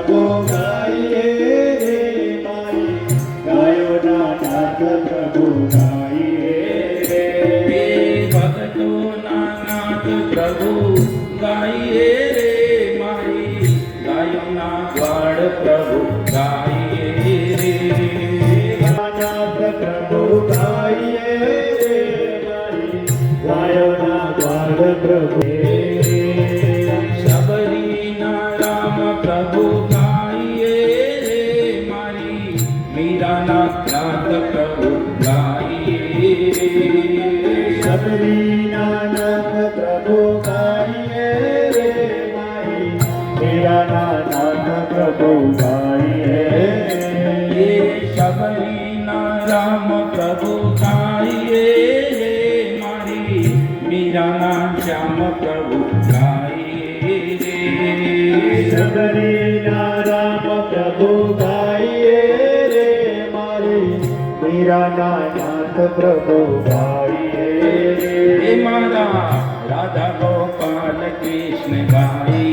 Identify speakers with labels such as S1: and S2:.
S1: પ્રભુ ગાઈએ રે મારી ગાયોના નાથ પ્રભુ ગાઈએ રે
S2: ભક્તોના નાથ પ્રભુ ગાઈએ રે મારી ગાયોના ગ્વાડ પ્રભુ ગાઈએ રે
S1: નાથ પ્રભુ ગાઈએ રે મારી ગાયોના ગ્વાડ પ્રભુ
S2: શબરીના રામ પ્રભુ ગાઈએ રે મારી મીરાના નાથ પ્રભુ ગાઈએ રે
S1: શબરીના નાથ પ્રભુ ગાઈએ રે મારી મીરાના નાથ પ્રભુ ગાઈએ
S2: એ શબરીના રામ પ્રભુ ગાઈએ રે મારી મીરાના શ્યામ પ્રભુ ગાઈએ રે
S1: શબરીના રામ પ્રભુ ગાઈએ રે મારી મીરાના નાથ પ્રભુ ગાઈએ
S2: એ મારા રાધા ગોપાલ કૃષ્ણ ગાઈએ